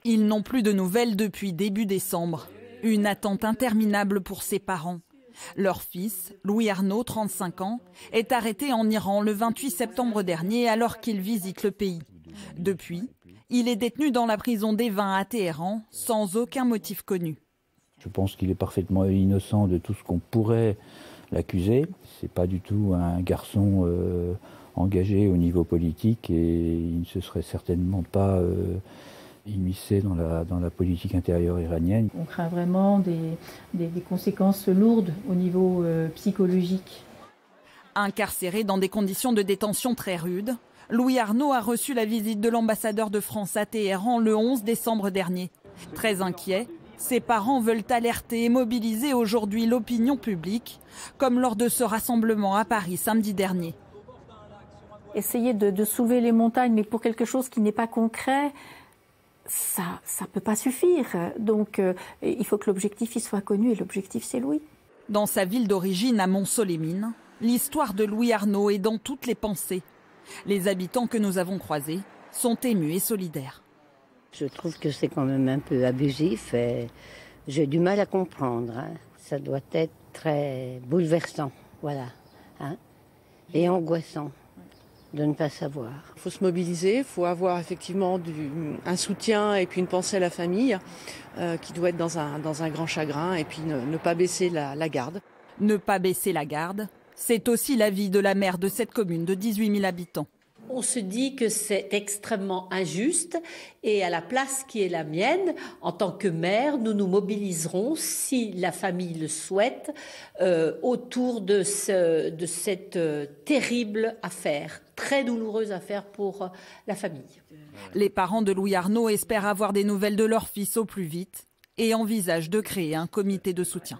Ils n'ont plus de nouvelles depuis début décembre. Une attente interminable pour ses parents. Leur fils, Louis Arnaud, 35 ans, est arrêté en Iran le 28 septembre dernier alors qu'il visite le pays. Depuis, il est détenu dans la prison d'Evin à Téhéran sans aucun motif connu. Je pense qu'il est parfaitement innocent de tout ce qu'on pourrait l'accuser. C'est pas du tout un garçon engagé au niveau politique et il ne se serait certainement pas immiscé dans la politique intérieure iranienne. On craint vraiment des conséquences lourdes au niveau psychologique. Incarcéré dans des conditions de détention très rudes, Louis Arnaud a reçu la visite de l'ambassadeur de France à Téhéran le 11 décembre dernier. Très inquiet, ses parents veulent alerter et mobiliser aujourd'hui l'opinion publique, comme lors de ce rassemblement à Paris samedi dernier. Essayer de soulever les montagnes, mais pour quelque chose qui n'est pas concret, ça ne peut pas suffire. Donc il faut que l'objectif y soit connu, et l'objectif c'est Louis. Dans sa ville d'origine, à Mont-Solémine, l'histoire de Louis Arnaud est dans toutes les pensées. Les habitants que nous avons croisés sont émus et solidaires. Je trouve que c'est quand même un peu abusif et j'ai du mal à comprendre. Ça doit être très bouleversant, voilà, et angoissant de ne pas savoir. Il faut se mobiliser, il faut avoir effectivement un soutien et puis une pensée à la famille qui doit être dans un grand chagrin et puis ne pas baisser la garde. Ne pas baisser la garde, c'est aussi l'avis de la maire de cette commune de 18 000 habitants. On se dit que c'est extrêmement injuste et à la place qui est la mienne, en tant que maire, nous nous mobiliserons, si la famille le souhaite, autour de cette terrible affaire, très douloureuse affaire pour la famille. Les parents de Louis Arnaud espèrent avoir des nouvelles de leur fils au plus vite et envisagent de créer un comité de soutien.